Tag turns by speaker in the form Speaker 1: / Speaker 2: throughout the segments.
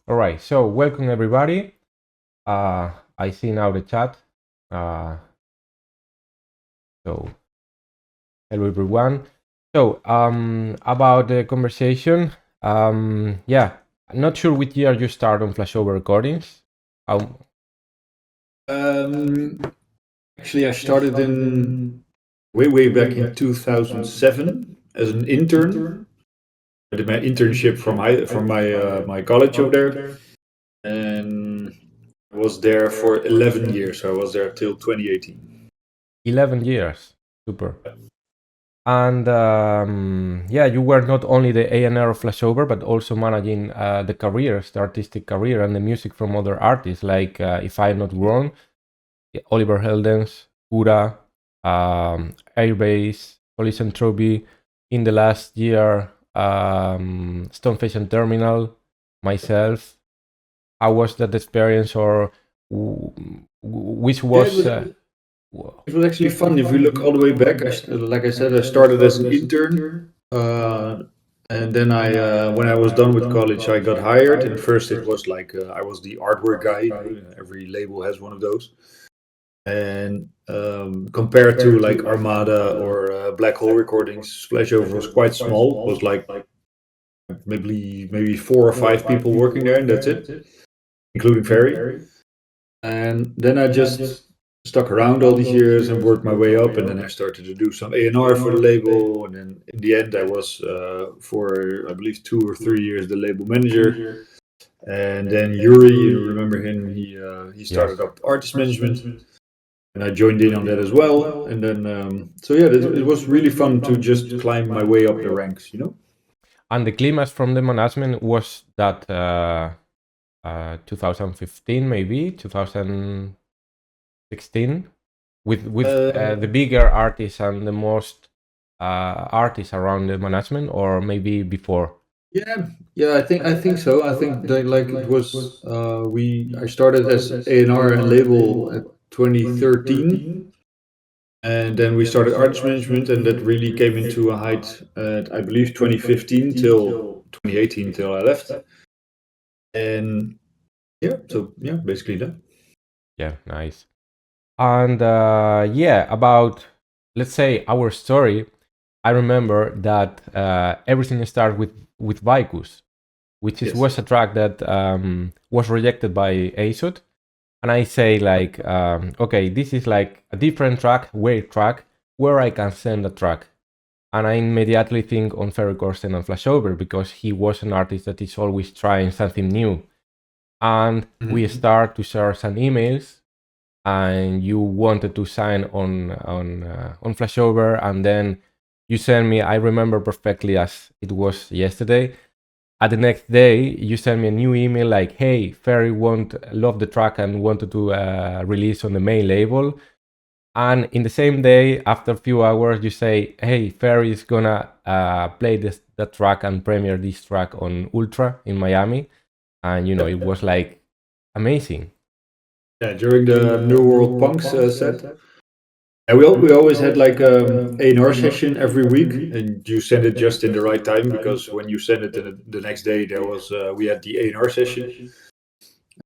Speaker 1: All right, so welcome everybody. I see now the chat. So hello everyone. So about the conversation, yeah, I'm not sure which year you start on Flashover Recordings.
Speaker 2: Actually, I started in way back in 2007 as an intern. I did my internship from my college over there, and I was there for 11 years. So I was there till 2018.
Speaker 1: 11 years, super. And yeah, you were not only the A&R of Flashover, but also managing the careers, the artistic career, and the music from other artists, like if I'm not wrong, Oliver Heldens, Kura, Airbase, Collision Trophy. In the last year, Stoneface and Terminal, myself. How was that experience, or which was?
Speaker 2: It was actually fun. If we look all the way back, like I said, I started as an intern, and then when I was done with college, I got hired. And first, it was like I was the artwork guy. Every label has one of those. And compared to like Armada or Black Hole Recordings, Flashover was quite small. It was like maybe 4 or 5 people working there, and that's it, including Ferry. And then I just stuck around all these years and worked my way up, and then I started to do some A&R for the label, and then in the end I was for I believe 2 or 3 years the label manager. And then Yuri, you remember him? He started up artist management, and I joined in on that as well. And then so yeah, it was really fun to just climb my way up the ranks, you know.
Speaker 1: And the climax from the management was that 2015, maybe 2016, with the bigger artists and the most artists around the management, or maybe before.
Speaker 2: Yeah, I think so. I think that like it was I started as A&R and label at 2013, and then we started artist management, and that really came into a height at I believe 2015 till 2018 till I left. And yeah, so yeah, basically that.
Speaker 1: Yeah, nice. And yeah, about, let's say, our story, I remember that everything started with Vicus, which was a track that was rejected by ASOT. And I say like, okay, this is like a different track, weird track, where I can send a track. And I immediately think on Ferry Corsten and Flashover, because he was an artist that is always trying something new. And we start to share some emails, and you wanted to sign on Flashover, and then you send me, I remember perfectly as it was yesterday. At the next day, you send me a new email like, hey, Ferry loved the track and wanted to release on the main label. And in the same day, after a few hours, you say, hey, Ferry is gonna play that track and premiere this track on Ultra in Miami. And, you know, it was like amazing.
Speaker 2: Yeah, during the New World Punks set. And we always had like A&R session every week, and you send it just in the right time, because when you send it the next day, there was we had the A&R session,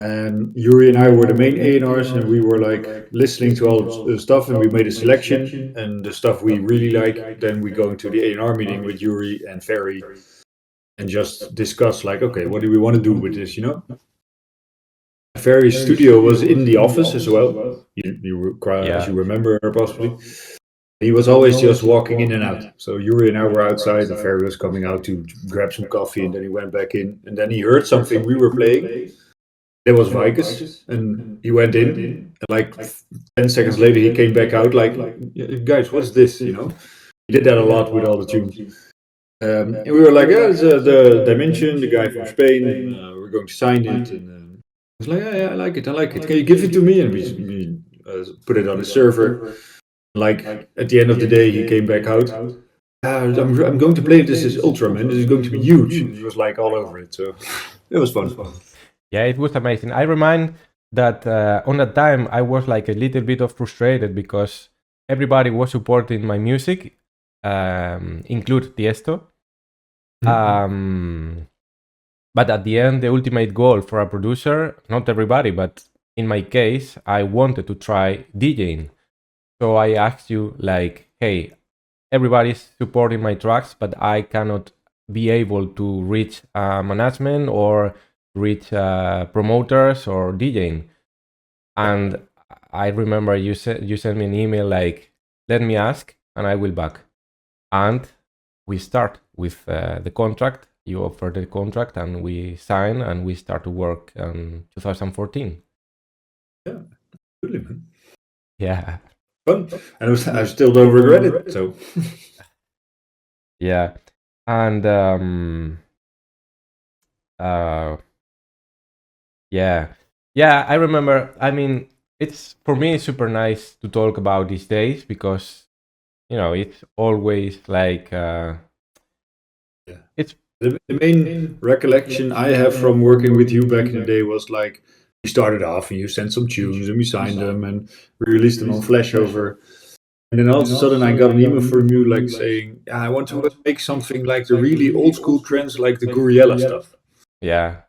Speaker 2: and Yuri and I were the main A&Rs, and we were like listening to all the stuff, and we made a selection, and the stuff we really like, then we go into the A&R meeting with Yuri and Ferry, and just discuss like, okay, what do we want to do with this, you know? Ferry's studio was in the office as well. As you remember, possibly. He was always just walking in and out. So Yuri and I were outside, and Ferry was coming out to grab some coffee, and then he went back in, and then he heard something we were playing. There was Vicus, and he went in, and like 10 seconds later, he came back out like, guys, what's this? You know, he did that a lot with all the tunes. And we were like, yeah, it's the Dimension, the guy from Spain. We're going to sign it, and I was like, yeah, I like it. Can you give it to me? And we put it on the server. Like at the end of the day, he came back out. I'm going to play it. This is Ultra, man. This is going to be huge. And he was like all over it. So it was fun.
Speaker 1: Yeah, it was amazing. I remind that on that time I was like a little bit of frustrated because everybody was supporting my music, include Tiesto. But at the end, the ultimate goal for a producer, not everybody, but in my case, I wanted to try DJing. So I asked you, like, hey, everybody's supporting my tracks, but I cannot be able to reach management or reach promoters or DJing. And I remember you sent me an email like, let me ask and I will back. And we start with the contract. You offer the contract and we sign and we start to work in 2014.
Speaker 2: Yeah, absolutely, man.
Speaker 1: Yeah.
Speaker 2: Fun. And I still don't regret it. So
Speaker 1: Yeah. And yeah, I remember. I mean, it's for me super nice to talk about these days because it's always like it's
Speaker 2: the main recollection I have from working with you back in the day was like we started off and you sent some tunes and we signed them and we released them on Flashover. And then all of a sudden, I got an email from you like saying, yeah, I want to make something like the really old school trends, like the Guriella stuff.
Speaker 1: Yeah.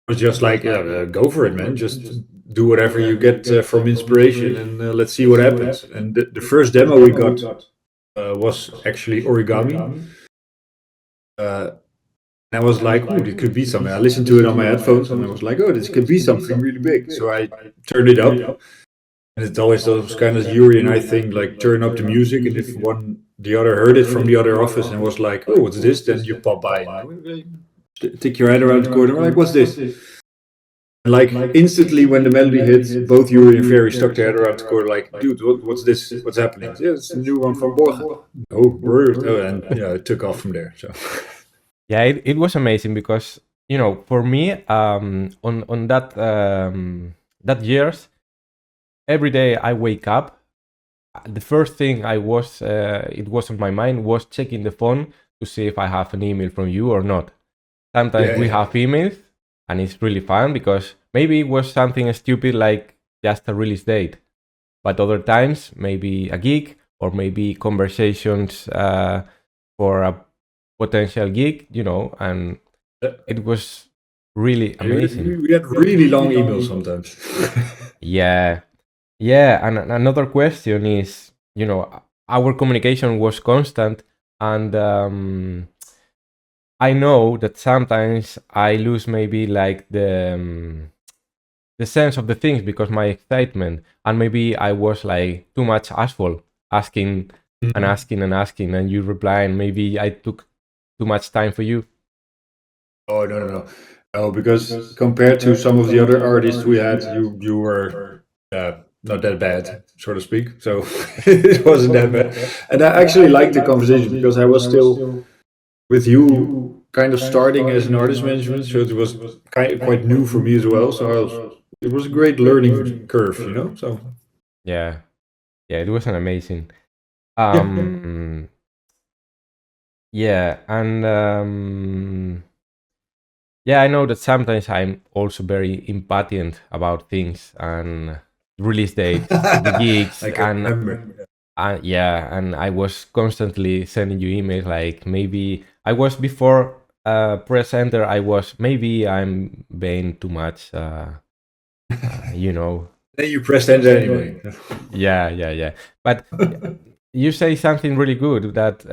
Speaker 2: I was just like, yeah, go for it, man. Just do whatever you get from inspiration and let's see what happens. And the first demo we got was actually origami. And I was like, oh, it could be something. I listened to it on my headphones and I was like, oh, this could be something really big. So I turned it up. And it's always those kind of Yuri and I think like turn up the music, and if the other heard it from the other office and was like, "Oh, what's this?" Then you pop by and stick your head around the corner, like, "What's this?" And like instantly when the melody hits, both Yuri and Ferry stuck their head around the corner, like, "Dude, what's this? What's happening?" Yeah, it's a new one from Borja. Oh, word! Oh, and yeah, it took off from there. So
Speaker 1: yeah, it was amazing because for me on that that years. Every day I wake up, the first thing it was on my mind was checking the phone to see if I have an email from you or not. Sometimes we have emails and it's really fun because maybe it was something stupid like just a release date. But other times, maybe a gig or maybe conversations for a potential gig, and it was really amazing.
Speaker 2: we had really long emails sometimes.
Speaker 1: Yeah. Yeah, and another question is, our communication was constant, and I know that sometimes I lose maybe like the sense of the things because my excitement, and maybe I was like too much asshole, asking and asking and asking, and you reply, and maybe I took too much time for you.
Speaker 2: Oh no! Oh, because compared to some of the other artists we had, you were not that bad, so to speak. So it wasn't that bad, and I actually liked the conversation because I was still with you, kind of starting as an artist management, so it was quite new for me as well. So it was a great learning curve, you know. So
Speaker 1: Yeah, it was an amazing.
Speaker 2: yeah.
Speaker 1: Yeah, and yeah, I know that sometimes I'm also very impatient about things and release dates, the gigs,
Speaker 2: I can remember.
Speaker 1: yeah, and I was constantly sending you emails like maybe I was before press enter. I was maybe I'm being too much,
Speaker 2: Then you pressed enter anyway.
Speaker 1: Yeah. But you say something really good that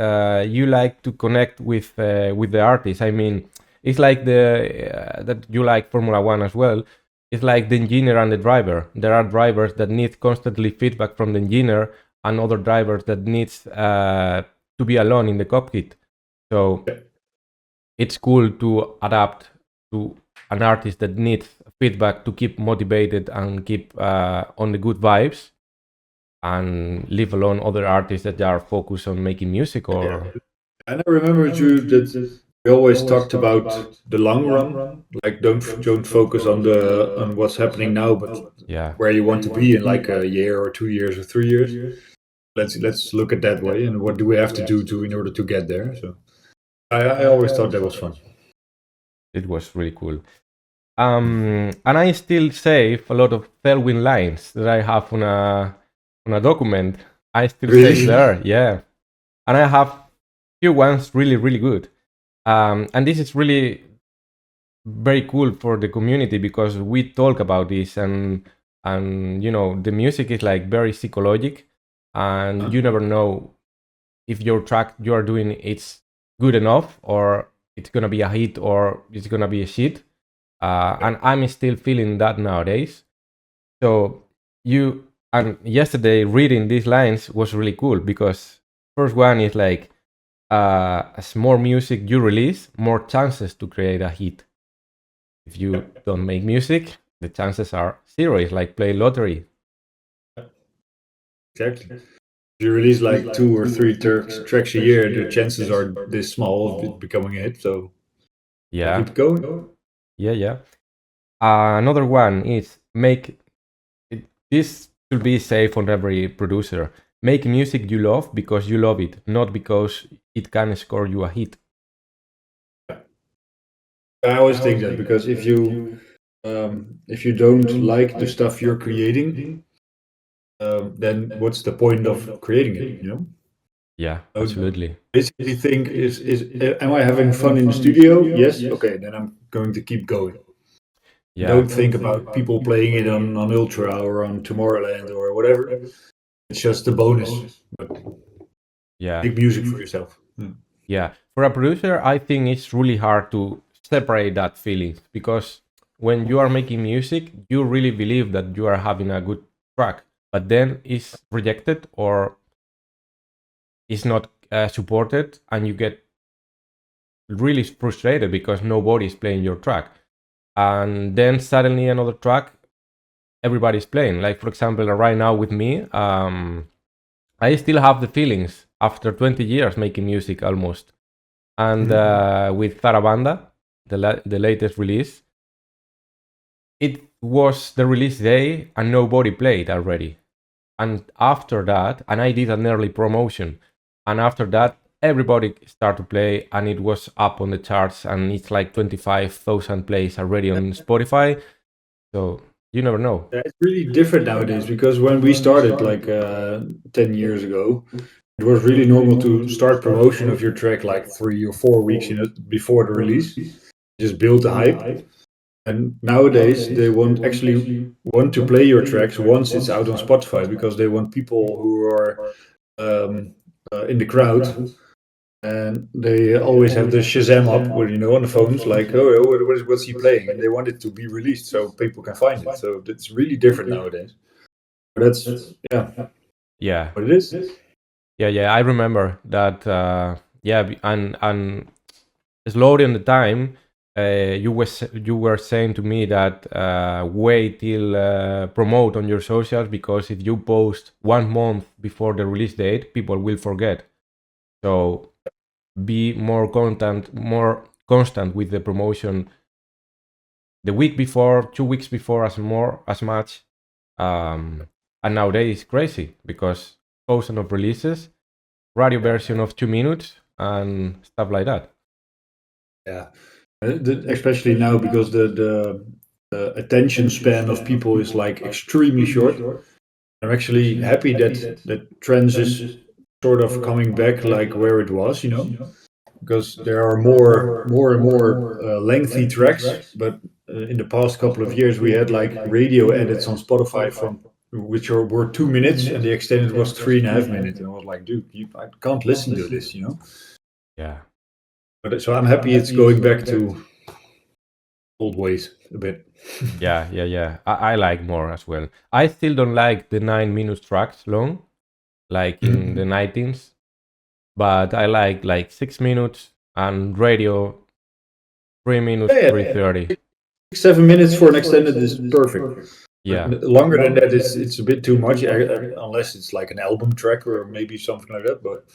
Speaker 1: you like to connect with the artist. I mean, it's like that you like Formula One as well. It's like the engineer and the driver. There are drivers that need constantly feedback from the engineer, and other drivers that needs to be alone in the cockpit. So it's cool to adapt to an artist that needs feedback to keep motivated and keep on the good vibes, and leave alone other artists that are focused on making music or
Speaker 2: And I remember too that we always talked about the long run, like don't focus on what's happening now, but
Speaker 1: yeah.
Speaker 2: where you want to be in like a year or 2 years or 3 years. Let's look at that way, and what do we have to do to in order to get there? So I always thought that was fun.
Speaker 1: It was really cool. And I still save a lot of Celwin lines that I have on a document. I still
Speaker 2: Really?
Speaker 1: save there, yeah. And I have few ones really, really good. And this is really very cool for the community because we talk about this, and the music is like very psychologic, and you never know if your track you are doing it's good enough, or it's gonna be a hit, or it's gonna be a shit. And I'm still feeling that nowadays. So yesterday reading these lines was really cool because first one is like, as more music you release, more chances to create a hit. If you don't make music, the chances are zero. It's like play lottery.
Speaker 2: Exactly. If you release like 2 or 3 tracks a year, the chances are this small of it becoming a hit. So
Speaker 1: Yeah,
Speaker 2: keep going.
Speaker 1: yeah. Another one is this should be safe on every producer. Make music you love because you love it, not because it can score you a hit.
Speaker 2: I always think that because if you don't like the stuff you're creating, then what's the point of creating it? You know.
Speaker 1: Yeah,
Speaker 2: I would
Speaker 1: absolutely.
Speaker 2: basically think am I having fun in the studio? Yes. Okay, then I'm going to keep going.
Speaker 1: Yeah,
Speaker 2: Don't think about people playing it on Ultra or on Tomorrowland or whatever. It's just a bonus. But
Speaker 1: yeah,
Speaker 2: make music for yourself.
Speaker 1: yeah. For a producer, I think it's really hard to separate that feeling because when you are making music, you really believe that you are having a good track, but then it's rejected or is not supported, and you get really frustrated because nobody's playing your track. And then suddenly another track everybody's playing. Like for example, right now with me, I still have the feelings after 20 years making music almost. And with Zarabanda, the latest release, it was the release day and nobody played already. And after that, and I did an early promotion, and after that, everybody started to play, and it was up on the charts, and it's like 25,000 plays already on Spotify. So you never know.
Speaker 2: Yeah, it's really different nowadays because when we started like 10 years ago, it was really normal to start promotion of your track like 3 or 4 weeks before the release. Just build the hype. And nowadays they won't actually want to play your tracks once it's out on Spotify because they want people who are in the crowd, and they always have the Shazam up, where on the phones, like, oh, what's he playing, and they want it to be released so people can find it. So it's really different nowadays. But that's
Speaker 1: Yeah,
Speaker 2: what it is.
Speaker 1: yeah. I remember that. And slowly on the time, you were saying to me that wait till promote on your socials, because if you post 1 month before the release date, people will forget. So be more constant with the promotion the week before, 2 weeks before, as much. And nowadays it's crazy because thousand of releases, radio version of 2 minutes, and stuff like that.
Speaker 2: Yeah. Especially now because the attention span of people is like extremely short. I'm actually happy that trends is sort of coming back like where it was, because there are more and more lengthy tracks. But in the past couple of years, we had like radio edits on Spotify from which were 2 minutes, and the extended was 3.5 minutes, and I was like, dude, I can't listen to this.
Speaker 1: Yeah.
Speaker 2: But so I'm happy it's going back to old ways a bit.
Speaker 1: Yeah. I like more as well. I still don't like the 9 minute tracks long, like in the 19s, but I like 6 minutes, and radio 3 minutes,
Speaker 2: Yeah,
Speaker 1: 3:30.
Speaker 2: 7 minutes for an extended is perfect.
Speaker 1: Yeah,
Speaker 2: Longer than that is it's a bit too much, unless it's like an album track or maybe something like that. But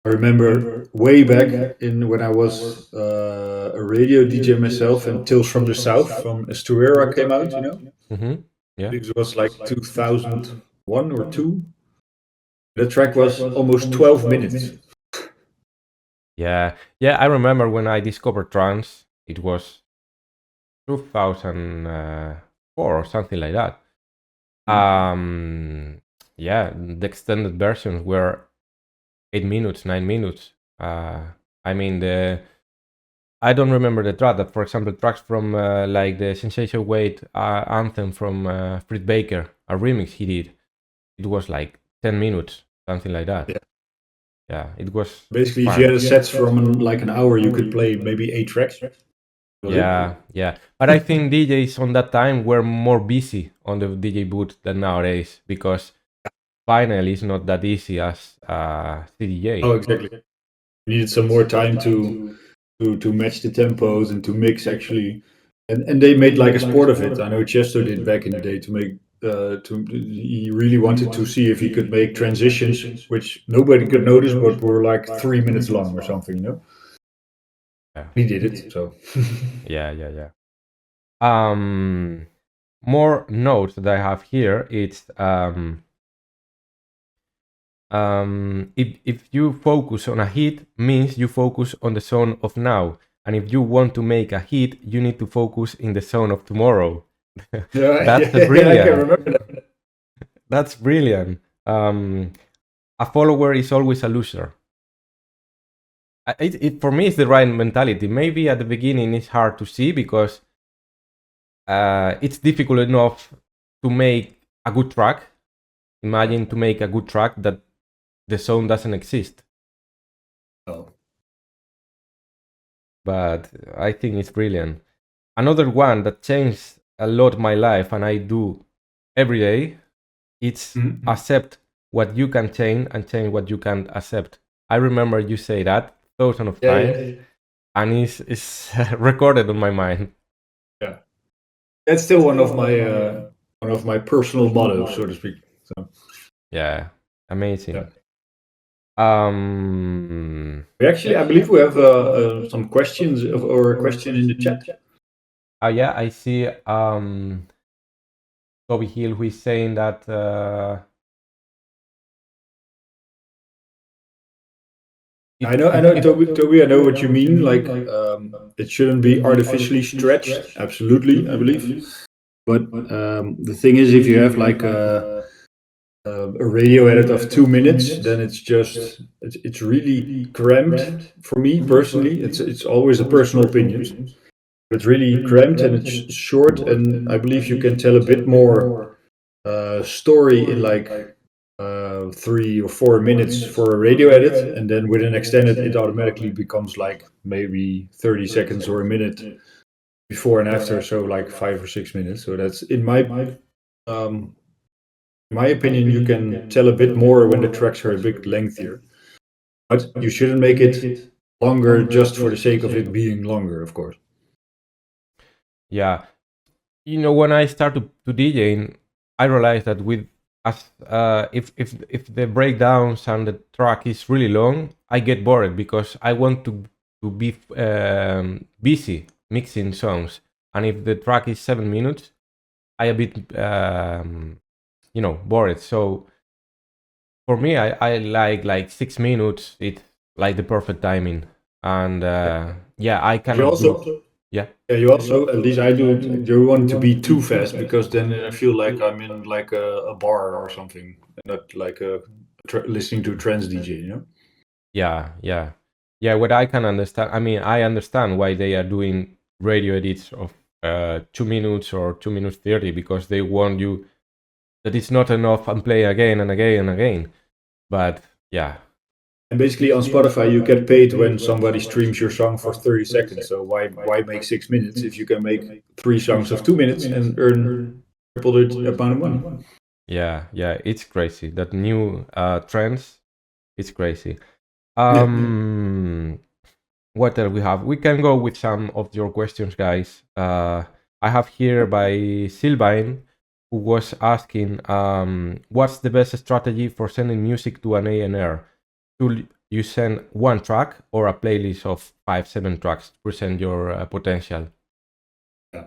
Speaker 2: I remember way back in when I was a radio DJ myself, and Tales from the South from Estuera came out.
Speaker 1: yeah,
Speaker 2: It was like 2001 or two. The track was almost 12 minutes.
Speaker 1: yeah. I remember when I discovered trance, it was 2004 or something like that. Yeah, the extended versions were 8 minutes, 9 minutes. I mean, I don't remember the track. That, for example, tracks from like the Sensation Weight anthem from Frit Baker, a remix he did. It was like 10 minutes, something like that. Yeah, it was
Speaker 2: basically
Speaker 1: fun.
Speaker 2: if you had a set from like an hour, you could play maybe 8 tracks.
Speaker 1: Yeah. But I think DJs on that time were more busy on the DJ booth than nowadays, because vinyl is not that easy as CDJ.
Speaker 2: Oh, exactly. You needed some more time to match the tempos and to mix actually, and they made like a sport of it. I know Chesto did back in the day to make he really wanted to see if he could make transitions which nobody could notice but were like 3 minutes long or something, you know.
Speaker 1: Yeah.
Speaker 2: He did it, so
Speaker 1: Yeah. More notes that I have here. It's if you focus on a hit, means you focus on the zone of now, and if you want to make a hit, you need to focus in the zone of tomorrow. That's brilliant.
Speaker 2: I can remember that.
Speaker 1: That's brilliant. A follower is always a loser. For me, it's the right mentality. Maybe at the beginning it's hard to see, because it's difficult enough to make a good track. Imagine to make a good track that the zone doesn't exist.
Speaker 2: Oh.
Speaker 1: But I think it's brilliant. Another one that changed a lot my life, and I do every day, it's accept what you can change and change what you can't accept. I remember you say that thousands of times, and it's recorded on my mind.
Speaker 2: Yeah, that's still one of my personal mottos, so to speak. So.
Speaker 1: Yeah, amazing.
Speaker 2: Yeah. We actually, I believe we have some questions or a question in the chat.
Speaker 1: Yeah, I see Toby Hill, who is saying that
Speaker 2: I know, Toby, I know what you mean. Like, it shouldn't be artificially stretched. Absolutely, I believe. But the thing is, if you have like a radio edit of 2 minutes, then it's really cramped for me personally. It's always a personal opinion. It's really cramped and it's short, and I believe you can tell a bit more story in like 3 or 4 minutes for a radio edit, and then with an extended, it automatically becomes like maybe 30 seconds or a minute before and after, so like 5 or 6 minutes. So that's in my opinion, you can tell a bit more when the tracks are a bit lengthier, but you shouldn't make it longer just for the sake of it being longer, of course.
Speaker 1: Yeah, you know, when I started to DJing, I realized that if the breakdowns and the track is really long, I get bored, because I want to be busy mixing songs, and if the track is 7 minutes, I a bit bored. So for me, I like 6 minutes. It's like the perfect timing, and I can
Speaker 2: also. Yeah, you also, at least I do it, you want to be too fast, because then I feel like I'm in like a bar or something, not like listening to a trance DJ, you know?
Speaker 1: Yeah, what I can understand, I mean, I understand why they are doing radio edits of 2 minutes or 2 minutes 30, because they warn you that it's not enough and play again and again and again. But yeah.
Speaker 2: And basically on Spotify, you get paid when somebody streams your song for 30 seconds. So why make 6 minutes if you can make 3 songs of 2 minutes and earn triple the amount of money?
Speaker 1: Yeah, it's crazy. That new trends, it's crazy. What else we have? We can go with some of your questions, guys. I have here by Sylvain, who was asking, what's the best strategy for sending music to an A&R? Should you send one track or a playlist of 5-7 tracks to present your potential?
Speaker 2: Yeah.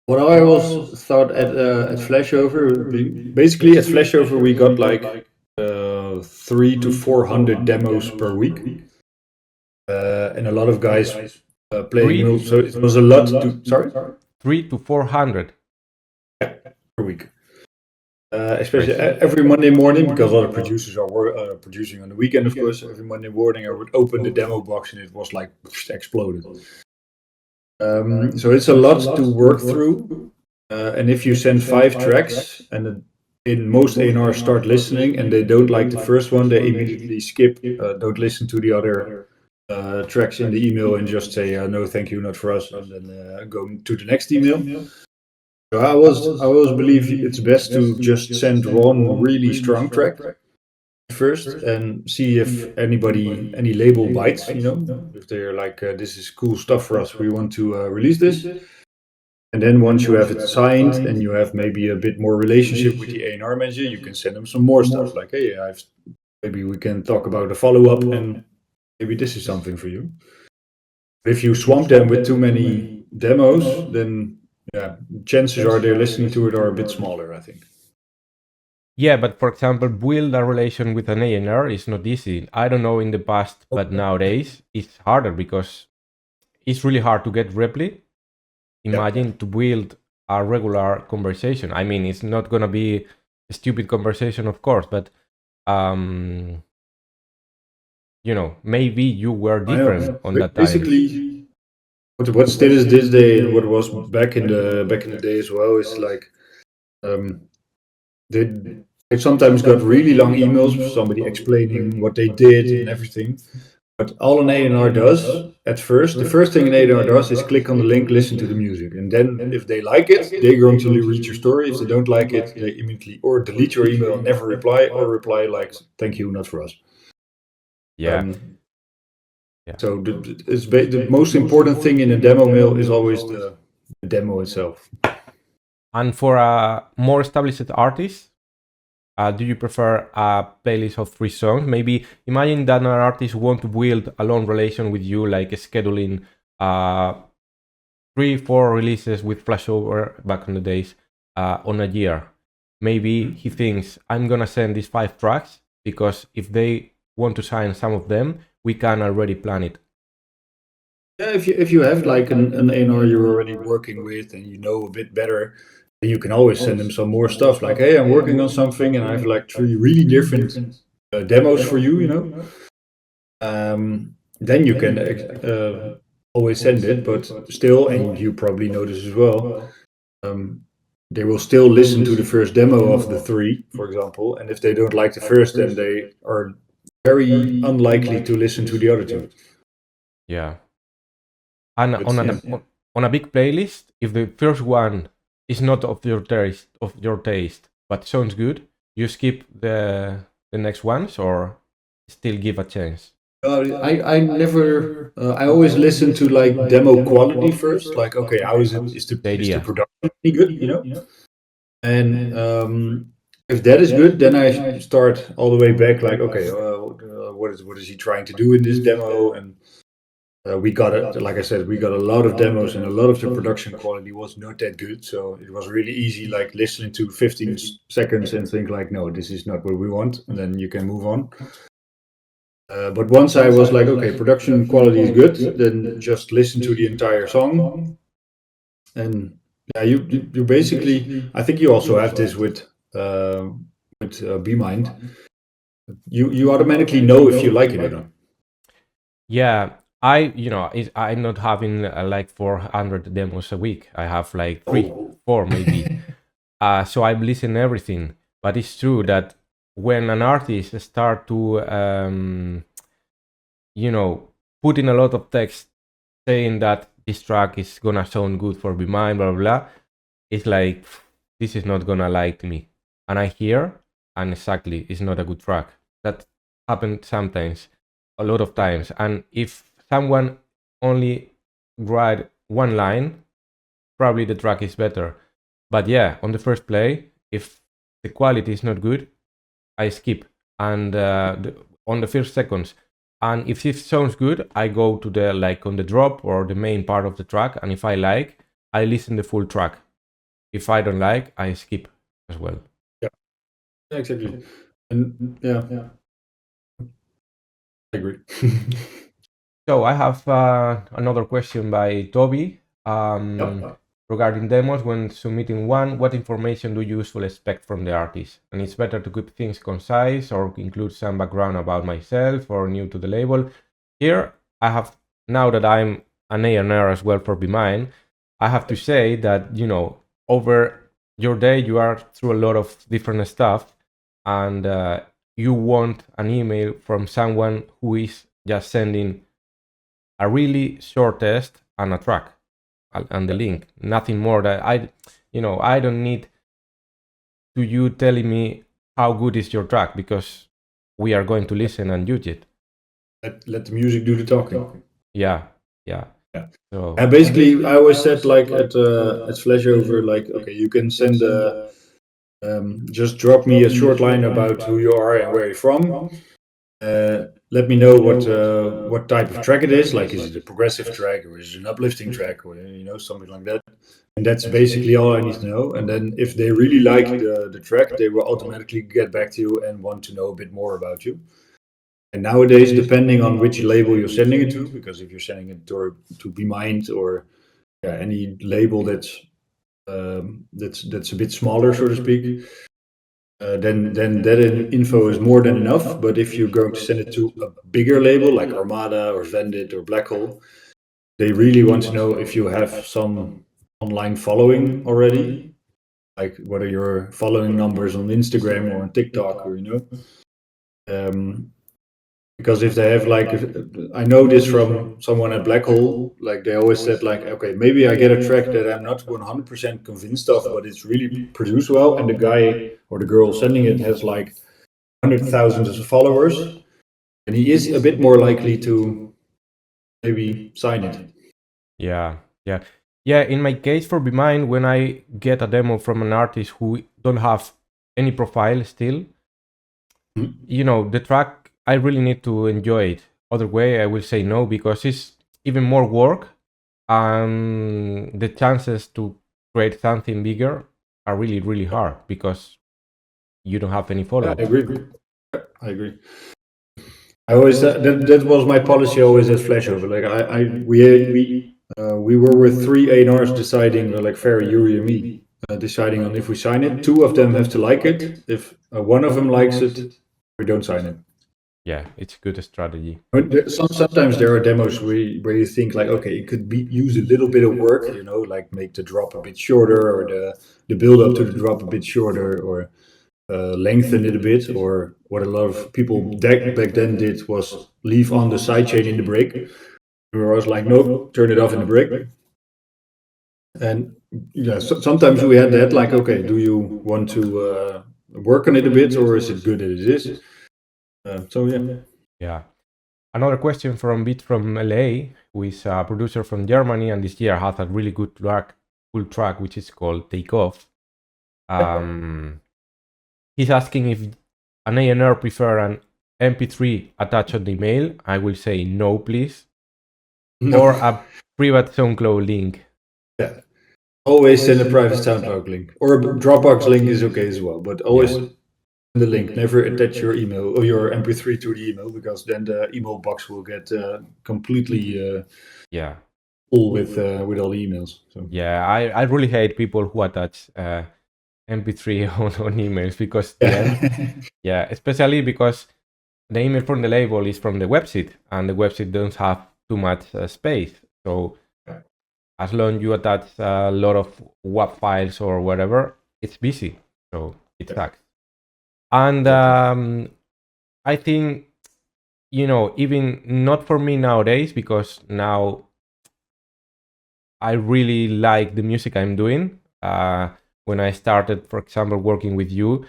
Speaker 2: What I always thought at Flashover, basically at Flashover we got like 300 to 400 demos per week, and a lot of guys playing. So it was a lot. 300 to 400.
Speaker 1: Yeah,
Speaker 2: per week. Especially
Speaker 1: Crazy.
Speaker 2: every Monday morning, because other producers are producing on the weekend, of course. Every Monday morning, I would open the demo box and it was like exploded. So it's a lot to work through. And if you send 5 tracks, and in most A&R start listening and they don't like the first one, they immediately skip, don't listen to the other tracks in the email and just say no, thank you, not for us, and then go to the next email. So I always believe it's best to just send one really strong track first and see if any label bites. If they're like, this is cool stuff for us, we want to release this. And then once you have it signed and you have maybe a bit more relationship with the A&R manager, you can send them some more stuff. Like, hey, maybe we can talk about a follow-up and maybe this is something for you. But if you swamp them with too many demos, then chances are they're listening to it are a bit smaller, I think.
Speaker 1: Yeah, but for example, build a relation with an A&R is not easy. I don't know in the past, but nowadays it's harder because it's really hard to get reply. Imagine to build a regular conversation. I mean, it's not gonna be a stupid conversation, of course, but maybe you were different on that time.
Speaker 2: Basically, what still is this day and what was back in the day as well is like, they sometimes got really long emails from somebody explaining what they did and everything. But all an A&R does at first, the first thing an A&R does is click on the link, listen to the music. And then if they like it, they're going to read your story. If they don't like it, they immediately or delete your email and never reply, or reply like, thank you, not for us.
Speaker 1: Yeah.
Speaker 2: So the most important thing in a demo mail is always the demo itself.
Speaker 1: And for a more established artist, do you prefer a playlist of 3 songs? Maybe imagine that an artist want to build a long relation with you, like scheduling 3-4 releases with Flashover back in the days on a year. Maybe he thinks, I'm gonna send these 5 tracks because if they want to sign some of them, we can already plan it.
Speaker 2: Yeah, if you have like an A&R you're already working with and you know a bit better, you can always send them some more stuff. Like, hey, I'm working on something and I have like 3 really different demos for you. Then you can always send it, but still, and you probably know this as well, they will still listen to the first demo of the 3, for example. And if they don't like the first, then they are very unlikely to listen to the other 2.
Speaker 1: Yeah. And on a big playlist, if the first one is not of your taste, but sounds good, you skip the next ones or still give a chance?
Speaker 2: I never. I always listen to like demo quality first. Like, okay, how is it? Is the production any good? And if that is good, then I start all the way back. Like, okay, what is he trying to do in this demo? And we got it. Like I said, we got a lot of demos, and a lot of the production quality was not that good. So it was really easy, like listening to 15 seconds and think like, no, this is not what we want, and then you can move on. But once I was like, okay, production quality is good, then just listen to the entire song. And yeah, you basically, I think you also have this with BeMind. You automatically know if you like it or not.
Speaker 1: Yeah, I'm not having like 400 demos a week. I have like 3-4 maybe. So I listen everything. But it's true that when an artist start to put in a lot of text saying that this track is gonna sound good for BeMind, blah, blah, blah, it's like, this is not gonna like me. And I hear, and exactly, it's not a good track. That happened sometimes, a lot of times. And if someone only write one line, probably the track is better. But yeah, on the first play, if the quality is not good, I skip. And on the first seconds, and if it sounds good, I go to the on the drop or the main part of the track, and if I like, I listen the full track. If I don't like, I skip as well.
Speaker 2: Yeah, exactly. And yeah, I agree.
Speaker 1: So I have another question by Toby. Regarding demos, when submitting one, what information do you usually expect from the artist? And it's better to keep things concise or include some background about myself or new to the label. Here, I have, now that I'm an A&R as well for Be Mine, I have to say that, over your day, you are through a lot of different stuff, and you want an email from someone who is just sending a really short test and a track and the link, nothing more. That I don't need to you telling me how good is your track, because we are going to listen and judge it.
Speaker 2: Let the music do the talking.
Speaker 1: Yeah. So
Speaker 2: And basically, I always said like at Flashover, like, okay, you can send just drop me a short line about who you are and where you're from. Let me know what type of track it is. Like, is it a progressive track or is it an uplifting track or something like that. And that's basically all I need to know. And then if they really like the track, they will automatically get back to you and want to know a bit more about you. And nowadays, depending on which label you're sending it to, because if you're sending it to Be Mind or any label that's a bit smaller, so to speak, then that info is more than enough. But if you're going to send it to a bigger label like Armada or Vendit or Black Hole, they really want to know if you have some online following already, like what are your following numbers on Instagram or on TikTok, or because if they have like, I know this from someone at Black Hole, like they always said like, okay, maybe I get a track that I'm not 100% convinced of, but it's really produced well, and the guy or the girl sending it has like 100,000 followers, and he is a bit more likely to maybe sign it.
Speaker 1: Yeah. In my case for Be Mine, when I get a demo from an artist who don't have any profile still, the track, I really need to enjoy it. Other way, I will say no, because it's even more work, and the chances to create something bigger are really, really hard because you don't have any followers.
Speaker 2: I agree. I always that was my policy always at Flashover. Like we were with 3 A&Rs deciding, like Ferry, Yuri, and me, deciding on if we sign it. 2 of them have to like it. If one of them likes it, we don't sign it.
Speaker 1: Yeah, it's a good strategy.
Speaker 2: Sometimes there are demos where you think like, okay, it could use a little bit of work, like make the drop a bit shorter, or the build up to the drop a bit shorter, or lengthen it a bit. Or what a lot of people back then did was leave on the sidechain in the break. We were always like, no, turn it off in the break. And sometimes we had that, like, okay, do you want to work on it a bit, or is it good as it is?
Speaker 1: Yeah. Another question from Beat from LA, who is a producer from Germany, and this year has a really good cool track, which is called Take Off. He's asking if an A&R prefer an MP3 attached on the email. I will say no, please. No. Or a private SoundCloud link.
Speaker 2: Yeah. Always send a private SoundCloud link. Or a Dropbox link is okay as well, but always send the link. Never attach your email or your MP3 to the email, because then the email box will get completely full with all the emails. So.
Speaker 1: Yeah, I really hate people who attach MP3 on emails, because especially because the email from the label is from the website, and the website doesn't have too much space. So as long as you attach a lot of WAV files or whatever, it's busy. So it sucks. And I think, even not for me nowadays, because now I really like the music I'm doing. When I started, for example, working with you,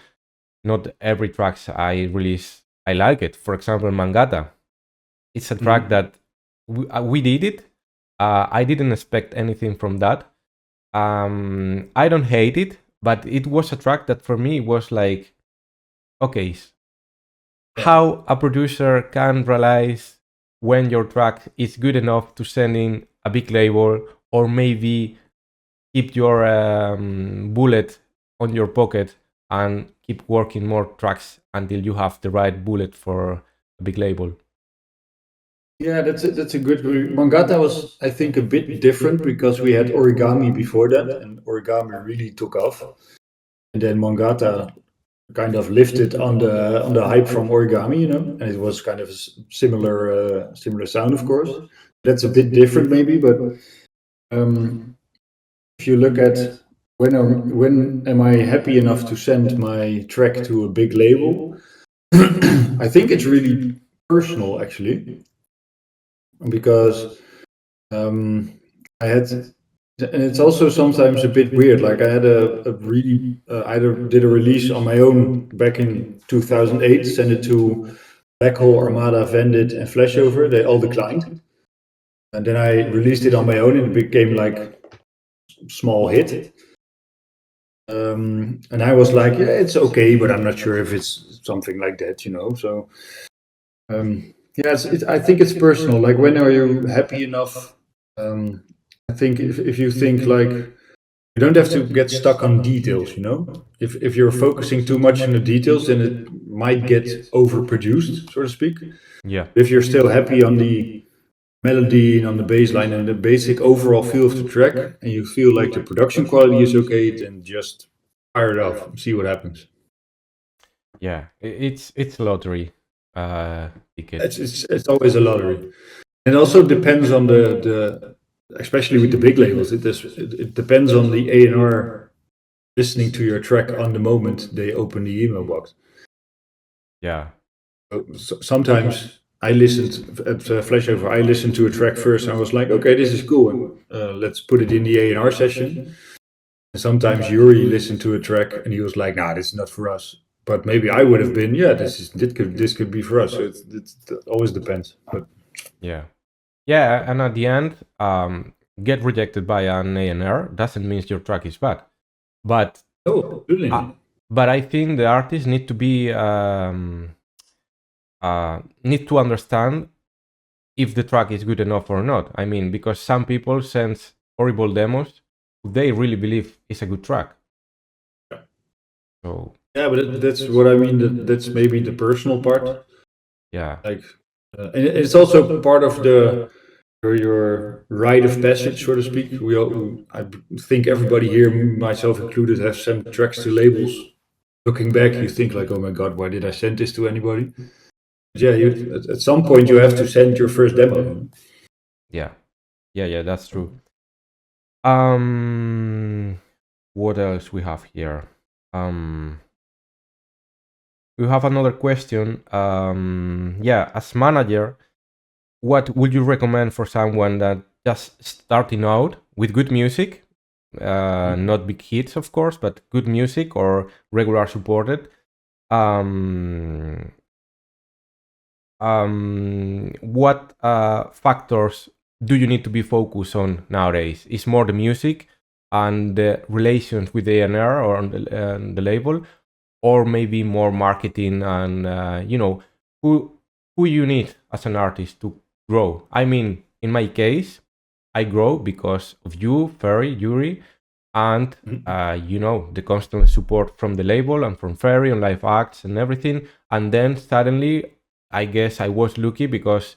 Speaker 1: not every track I release, I like it. For example, Mangata. It's a track that we did it. I didn't expect anything from that. I don't hate it, but it was a track that for me was like, okay, how a producer can realize when your track is good enough to send in a big label, or maybe keep your bullet on your pocket and keep working more tracks until you have the right bullet for a big label.
Speaker 2: Yeah, that's a good. Mangata was, I think, a bit different because we had origami before that, and origami really took off, and then Mangata kind of lifted on the hype from origami, and it was kind of a similar sound, of course. That's a bit different, maybe, but if you look at when am I happy enough to send my track to a big label, I think it's really personal actually, because I had, and it's also sometimes a bit weird. Like I had a really, I did a release on my own back in 2008, sent it to Black Hole, Armada, Vendit, and Flashover. They all declined. And then I released it on my own and it became like small hit. And I was like, yeah, it's okay, but I'm not sure if it's something like that. So, yeah, I think it's personal. Like, when are you happy enough? I think if you think like, you don't have to get stuck on details. If you're focusing too much on the details, then it might get overproduced, so to speak.
Speaker 1: Yeah.
Speaker 2: If you're still happy on the melody and on the bass line and the basic overall feel of the track, and you feel like the production quality is okay, then just fire it off, see what happens.
Speaker 1: Yeah, it's lottery ticket.
Speaker 2: It's always a lottery. And it also depends on the especially with the big labels. It depends on the A&R listening to your track on the moment they open the email box.
Speaker 1: Yeah.
Speaker 2: So sometimes I listened at Flashover. I listened to a track first, and I was like, "Okay, this is cool, and let's put it in the A&R session." And sometimes Yuri listened to a track, and he was like, "Nah, this is not for us." But maybe I would have been, "Yeah, this could be for us." So it always depends. But
Speaker 1: Yeah. Yeah, and at the end, get rejected by an A&R doesn't mean your track is bad. But
Speaker 2: oh, really?
Speaker 1: but I think the artists need to be need to understand if the track is good enough or not. I mean, because some people send horrible demos, they really believe it's a good track. So
Speaker 2: yeah, but that's what I mean. That's maybe the personal part.
Speaker 1: yeah,
Speaker 2: Like, and it's also part of your rite of passage, so to speak. I think everybody here, myself included, have sent tracks to labels. Looking back, you think like, "Oh my God, why did I send this to anybody?" But yeah, at some point you have to send your first demo.
Speaker 1: yeah, that's true. What else we have here? We have another question. Yeah, as manager, what would you recommend for someone that just starting out with good music, not big hits, of course, but good music or regular supported? What factors do you need to be focused on nowadays? Is more the music and the relations with the A&R or on the label, or maybe more marketing and who you need as an artist to grow? I mean, in my case, I grow because of you, Ferry, Yuri, and the constant support from the label and from Ferry on live acts and everything. And then suddenly, I guess I was lucky because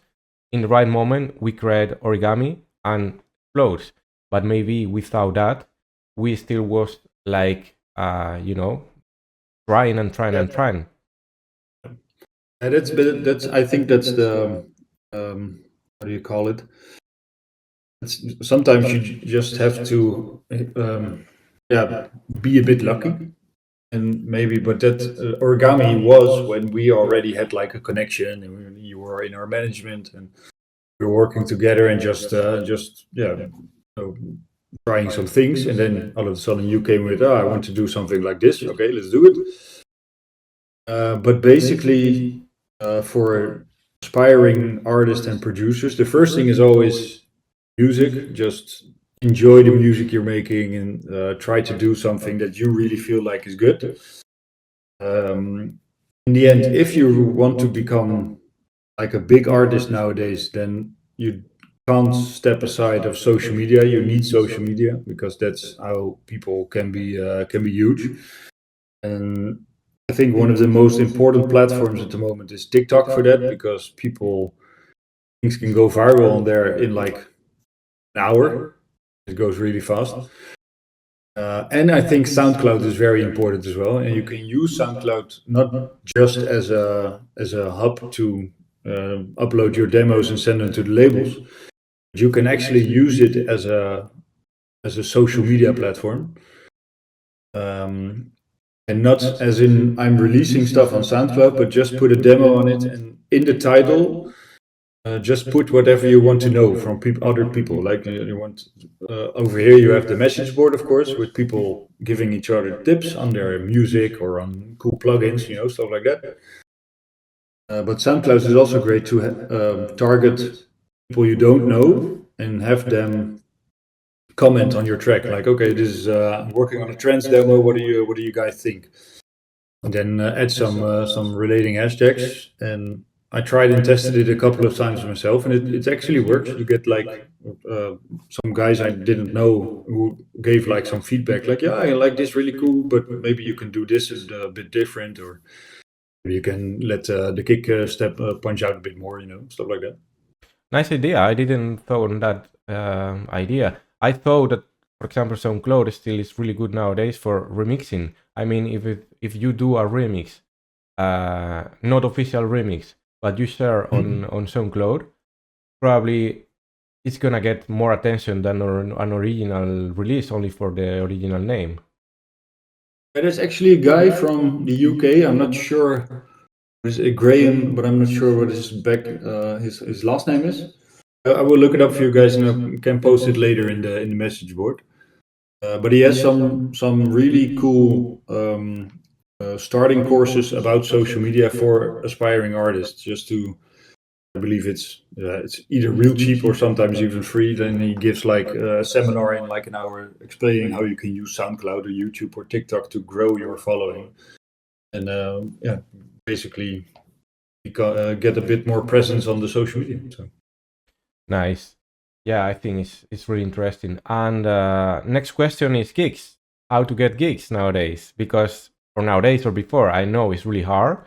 Speaker 1: in the right moment we create origami and flows. But maybe without that, we still was like trying and trying and trying.
Speaker 2: And that's I think that's the what do you call it? Sometimes you just have to yeah, be a bit lucky, and maybe, but that origami was when we already had like a connection, and you were in our management, and we were working together, and just yeah, so trying some things, and then all of a sudden you came with, I want to do something like this. Okay, let's do it. But basically, for aspiring artists and producers, the first thing is always music. Just enjoy the music you're making, and try to do something that you really feel like is good. In the end, if you want to become like a big artist nowadays, then you can't step aside of social media. You need social media because that's how people can be huge. And I think one of the most important platforms at the moment is TikTok for that, because people things can go viral on there in like an hour. It goes really fast. And I think SoundCloud is very important as well. And you can use SoundCloud not just as a hub to upload your demos and send them to the labels. But you can actually use it as a social media platform. And not as in I'm releasing stuff on SoundCloud, but just put a demo on it, and in the title, just put whatever you want to know from other people. Like you want over here, you have the message board, of course, with people giving each other tips on their music or on cool plugins, stuff like that. But SoundCloud is also great to target people you don't know and have them comment on your track. Like, okay, this is I'm working on a trance demo. What do you guys think? And then add some relating hashtags. And I tried and tested it a couple of times myself, and it actually works. You get like some guys I didn't know who gave like some feedback, like, yeah, I like this, really cool, but maybe you can do this a bit different, or maybe you can let the kick step punch out a bit more, stuff like that.
Speaker 1: Nice idea. I didn't thought on that idea. I thought that, for example, SoundCloud still is really good nowadays for remixing. I mean, if you do a remix, not official remix, but you share on SoundCloud, probably it's gonna get more attention than an original release only for the original name.
Speaker 2: There's actually a guy from the UK. I'm not sure. There's a Graham, but I'm not sure what his last name is. I will look it up for you guys, and I can post it later in the message board. But he has some really cool starting courses about social media for aspiring artists. Just to, I believe it's either real cheap or sometimes even free. Then he gives like a seminar in like an hour explaining how you can use SoundCloud or YouTube or TikTok to grow your following, and basically get a bit more presence on the social media. So.
Speaker 1: Nice. Yeah, I think it's really interesting. And next question is gigs. How to get gigs nowadays? Because or nowadays or before, I know it's really hard.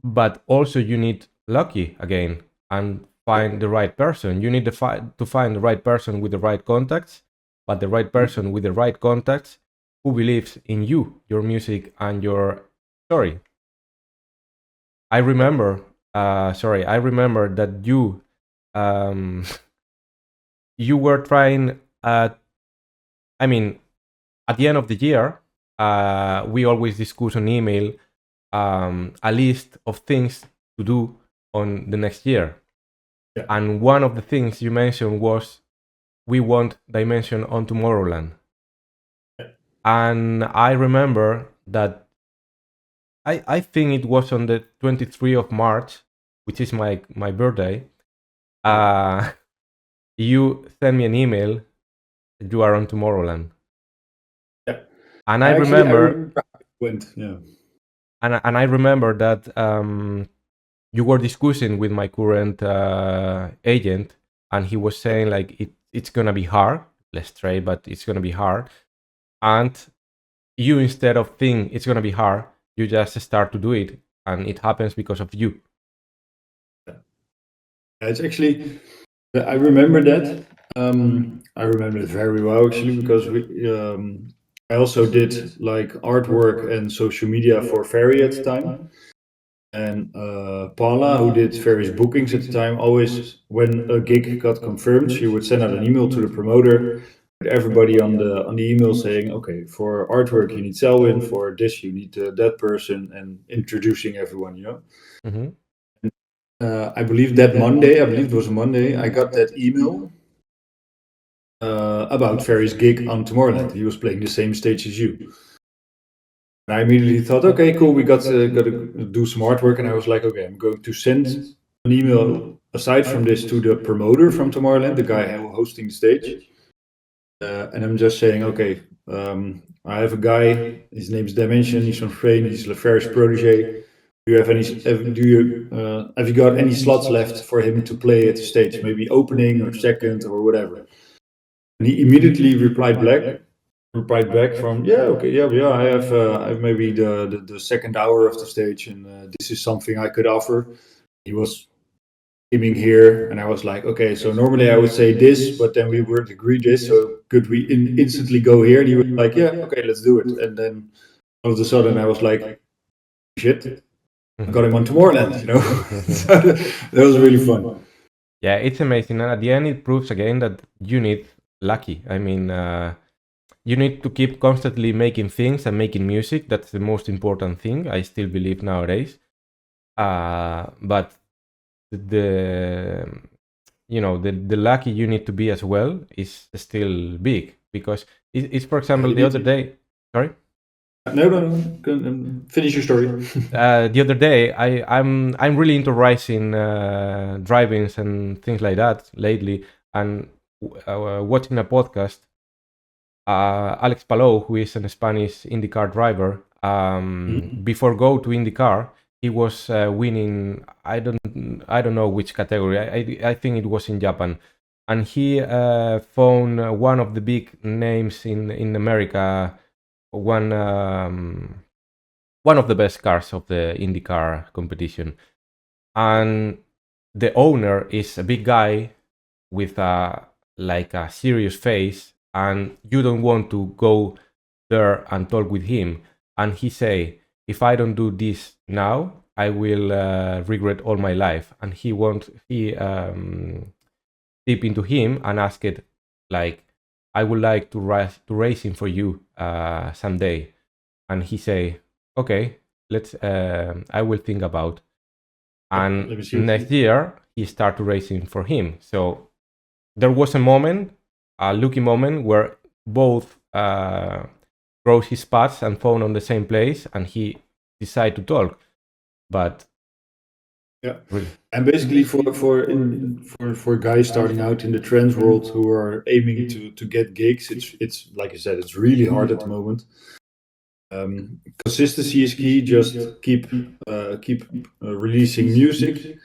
Speaker 1: But also you need lucky again and find the right person. You need to find the right person with the right contacts, but the right person with the right contacts who believes in you, your music, and your story. I remember that you you were trying at the end of the year, we always discuss on email a list of things to do on the next year.
Speaker 2: Yeah.
Speaker 1: And one of the things you mentioned was we want Dimension on Tomorrowland.
Speaker 2: Yeah.
Speaker 1: And I remember that I think it was on the 23rd of March, which is my birthday. You sent me an email. You are on Tomorrowland.
Speaker 2: Yeah.
Speaker 1: And I remember
Speaker 2: went, yeah.
Speaker 1: And I remember that you were discussing with my current agent, and he was saying like it's gonna be hard. Let's try, but it's gonna be hard. And you, instead of think it's gonna be hard, you just start to do it, and it happens because of you.
Speaker 2: It's actually, I remember that. I remember it very well actually, because I also did like artwork and social media for Ferry at the time. And Paula, who did Ferry's bookings at the time, always when a gig got confirmed, she would send out an email to the promoter with everybody on the email saying, okay, for artwork you need Celwin, for this you need that person, and introducing everyone,
Speaker 1: Mm-hmm.
Speaker 2: I believe it was a Monday, I got that email about Ferry's gig on Tomorrowland. He was playing the same stage as you. And I immediately thought, okay, cool, we got to do some artwork. And I was like, okay, I'm going to send an email aside from this to the promoter from Tomorrowland, the guy hosting the stage. And I'm just saying, okay, I have a guy, his name's Dimension, he's from Spain, he's Ferry's protege. Have you got any slots left for him to play at the stage? Maybe opening or second or whatever. And he immediately replied back, replied back from, yeah, okay, yeah, I have maybe the second hour of the stage, and this is something I could offer. He was aiming here, and I was like, okay, so normally I would say this, but then we would agree this, so could we instantly go here? And he was like, yeah, okay, let's do it. And then all of a sudden I was like, shit, I got him on Tomorrowland, So that was really fun.
Speaker 1: Yeah, it's amazing. And at the end, it proves again that you need lucky. I mean, you need to keep constantly making things and making music. That's the most important thing, I still believe nowadays. But the the lucky you need to be as well is still big, because it's for example, the other day. Sorry.
Speaker 2: No. Finish your story.
Speaker 1: The other day, I'm really into racing, drivings and things like that lately, and watching a podcast. Alex Palou, who is an Spanish IndyCar driver, before go to IndyCar, he was winning. I don't know which category. I think it was in Japan, and he found one of the big names in America, one of the best cars of the IndyCar competition, and the owner is a big guy with a serious face, and you don't want to go there and talk with him. And he say, if I don't do this now, I will regret all my life. And he deep into him and asked it, like, I would like to racing for you someday. And he say, okay, let's I will think about. And next year he started racing for him. So there was a lucky moment, where both crossed his paths and found on the same place, and he decided to talk. But
Speaker 2: yeah, really. And basically for guys starting out in the trance world who are aiming to get gigs, it's like I said, it's really hard at the moment. Consistency is key. Just keep releasing music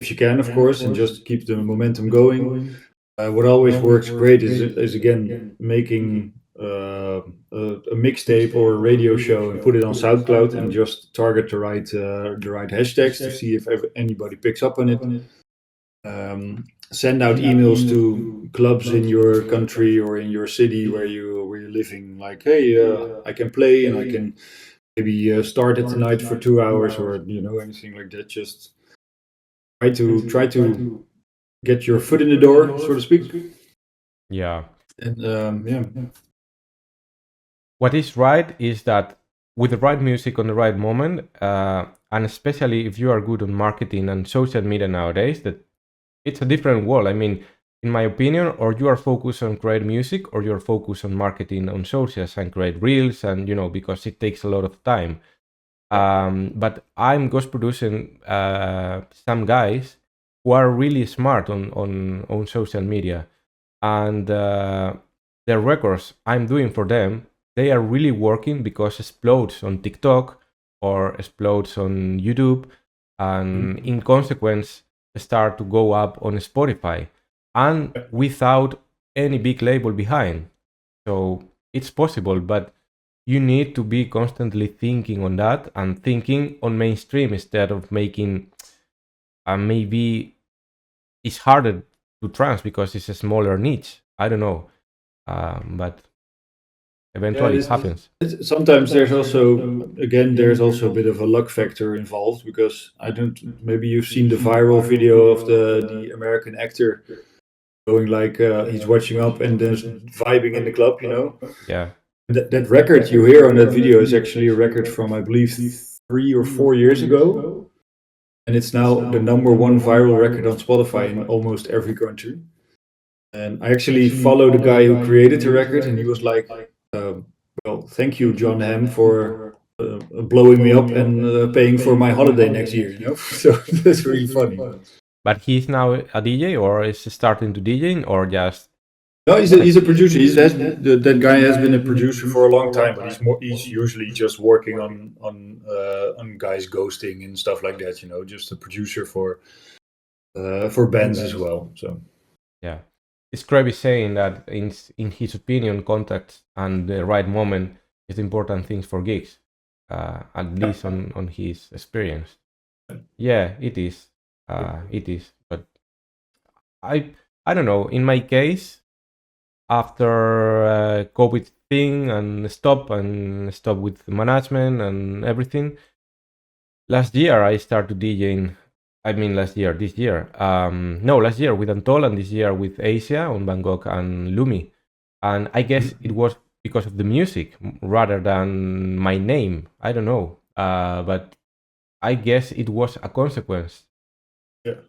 Speaker 2: if you can, of course, and just keep the momentum going. What always works great is again making a mixtape or a radio show and put it on SoundCloud and just target the right hashtags to see if anybody picks up on it. Send out emails to clubs in your country or in your city where you're living, like, hey, I can play and I can maybe start it tonight for 2 hours, or anything like that. Just try to get your foot in the door, so to speak.
Speaker 1: Yeah.
Speaker 2: And yeah.
Speaker 1: What is right is that with the right music on the right moment, and especially if you are good on marketing and social media nowadays, that it's a different world. I mean, in my opinion, or you are focused on create music, or you're focused on marketing on socials and create reels, and because it takes a lot of time. But I'm ghost producing some guys who are really smart on social media, and the records I'm doing for them, they are really working, because explodes on TikTok or explodes on YouTube, and in consequence start to go up on Spotify, and without any big label behind. So it's possible, but you need to be constantly thinking on that and thinking on mainstream instead of making maybe it's harder to trance because it's a smaller niche. I don't know, but eventually it happens.
Speaker 2: Sometimes there's also a bit of a luck factor involved, because maybe you've seen the viral video of the American actor going like he's watching up and then vibing in the club,
Speaker 1: Yeah.
Speaker 2: That record you hear on that video is actually a record from, I believe, 3 or 4 years ago, and it's now the #1 viral record on Spotify in almost every country. And I actually follow the guy who created the record, and he was like, well, thank you, John Hamm, for blowing me up and paying for my holiday next year, So that's really funny.
Speaker 1: But he's now a DJ, or is he starting to DJing, or just...
Speaker 2: No, he's a producer. That guy has been a producer for a long time, but he's usually just working on guys ghosting and stuff like that. Just a producer for bands as well. So
Speaker 1: yeah, Scrape is saying that in his opinion, context and the right moment is the important things for gigs, at least on his experience. Yeah, it is. It is. But I don't know. In my case, after COVID thing and stop with management and everything, last year I started DJing. I mean, this year. No, last year with Antol and this year with Asia on Bangkok and Lumi. And I guess it was because of the music rather than my name. I don't know. But I guess it was a consequence.
Speaker 2: Yeah.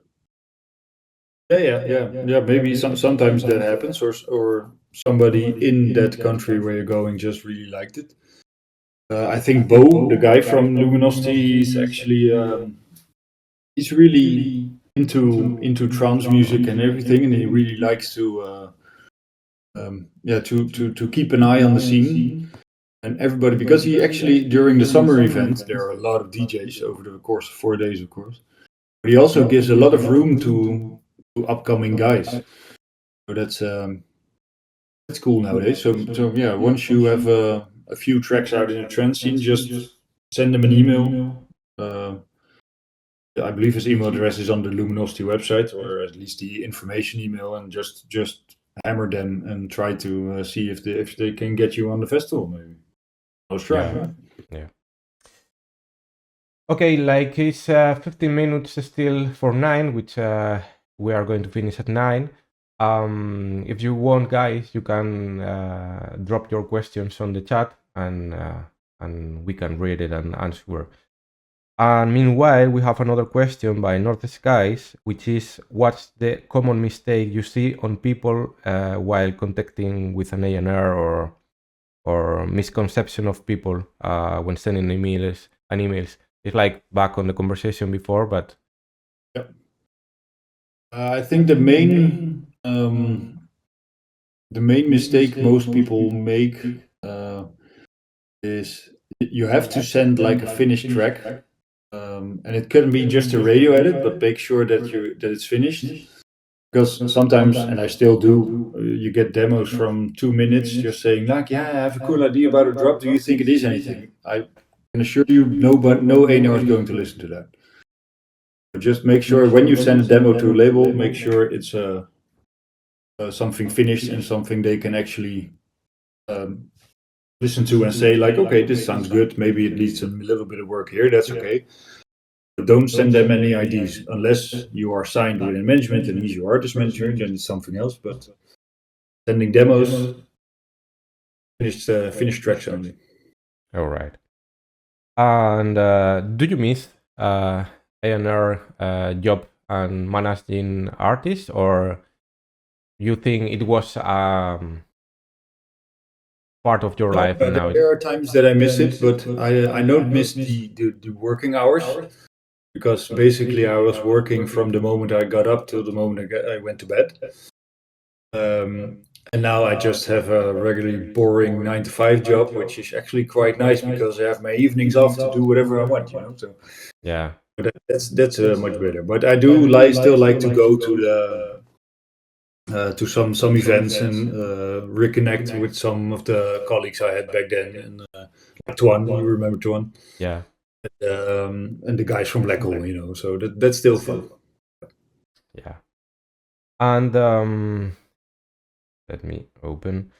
Speaker 2: Yeah. Maybe sometimes that happens, or somebody in that country where you're going just really liked it. I think Bo, the guy from Luminosity, is actually he's really into trance music and everything, and he really likes to to keep an eye on the scene and everybody, because he actually during the summer event there are a lot of DJs over the course of 4 days, of course. But he also gives a lot of room to upcoming guys. So that's cool nowadays. So yeah, once you have a few tracks out in the trance scene, just send them an email. I believe his email address is on the Luminosity website, or at least the information email, and just hammer them and try to see if they can get you on the festival. Maybe. Let's try.
Speaker 1: Yeah. Okay, like it's 15 minutes still for 9, which we are going to finish at 9. If you want, guys, you can drop your questions on the chat and we can read it and answer. And meanwhile, we have another question by North Skies, which is, what's the common mistake you see on people while contacting with an A&R, or misconception of people when sending emails? It's like back on the conversation before, but
Speaker 2: yeah. I think the main mistake most people make is you have to send like a finished track, and it can be just a radio edit, but make sure that it's finished. Because sometimes, and I still do, you get demos from 2 minutes just saying like, yeah, I have a cool idea about a drop. Do you think it is anything? I can assure you, no A&R is going to listen to that. But just make sure when you send a demo to a label, make sure it's something finished and something they can actually listen to and say like, okay, this sounds good. Maybe it needs a little bit of work here. That's okay. But don't send them any IDs unless you are signed with a management and he's your artist manager. Then it's something else. But sending demos, finished tracks only.
Speaker 1: All right. And do you miss A&R job and managing artists, or you think it was part of your life and now
Speaker 2: there are times that I miss it, but I don't miss the working hours, because basically I was working from the moment I got up till the moment I went to bed. And now I just have a regularly boring 9 to 5 job, which is actually quite nice because I have my evenings off to do whatever I want, you know. So
Speaker 1: yeah,
Speaker 2: but that's much better. But I do still like to go to to some events and reconnect with some of the colleagues I had back then. And like Tuan, you remember Tuan?
Speaker 1: Yeah.
Speaker 2: And the guys from Black Hole, you know. So that's still fun.
Speaker 1: Yeah. And let me open.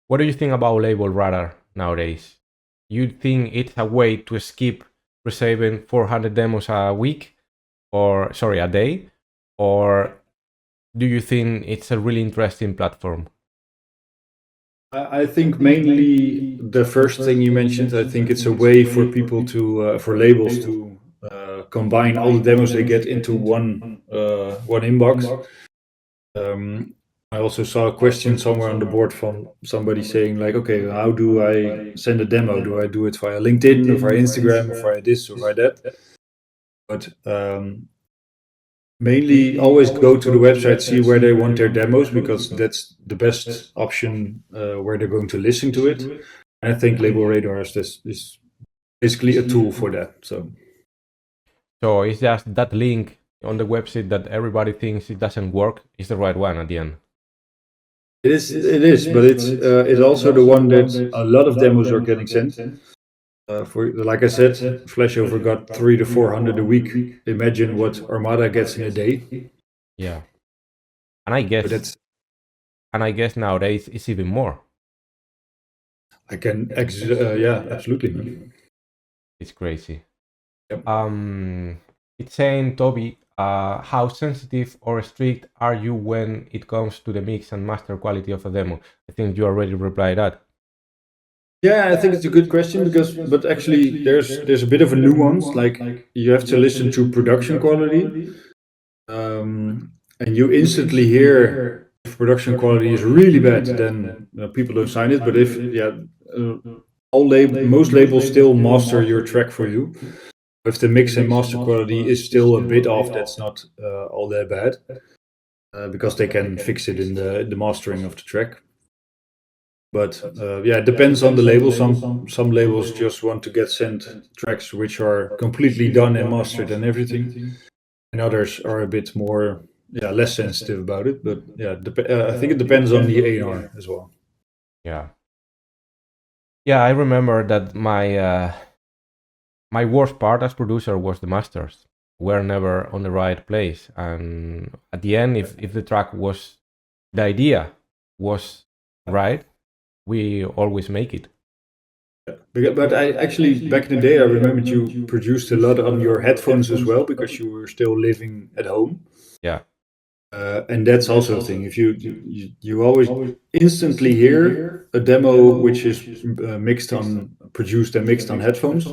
Speaker 1: What do you think about label radar nowadays? You think it's a way to skip receiving 400 demos a week, or sorry, a day, or do you think it's a really interesting platform?
Speaker 2: I think mainly the first thing you mentioned. I think it's a way for people to, for labels to combine all the demos they get into one inbox. I also saw a question somewhere on the board from somebody saying like, okay, how do I send a demo? Do I do it via LinkedIn or via Instagram or via this or via that? But mainly always go to the website, see where they want their demos, because that's the best option where they're going to listen to it. And I think Label Radar is basically a tool for that. So
Speaker 1: it's just that link on the website that everybody thinks it doesn't work is the right one at the end.
Speaker 2: It is, but it's also the one that a lot of demos are getting sent. For like I said, Flashover got 300 to 400 a week. Imagine what Armada gets in a day.
Speaker 1: Yeah, and I guess nowadays it's even more.
Speaker 2: Yeah, absolutely.
Speaker 1: It's crazy.
Speaker 2: Yep.
Speaker 1: It's saying, Toby, how sensitive or strict are you when it comes to the mix and master quality of a demo? I think you already replied that.
Speaker 2: Yeah, I think it's a good question but actually, there's a bit of a nuance. Like you have to listen to production quality, and you instantly hear if production quality is really bad, then people don't sign it. But most labels still master your track for you. If the mix and master quality is still a bit off, that's not all that bad, because they can fix it in the mastering of the track. But it depends on the label. Some labels just want to get sent tracks which are completely done and mastered and everything, and others are a bit more less sensitive about it. But I think it depends on the A&R as well.
Speaker 1: Yeah. Yeah, I remember that my worst part as producer was the masters. We're never on the right place, and at the end, if the track was, the idea was right, we always make it.
Speaker 2: But I actually, back in the day, I remembered you produced a lot on your headphones as well, because you were still living at home.
Speaker 1: Yeah.
Speaker 2: And that's also a thing. If you always instantly hear a demo which is produced and mixed on headphones,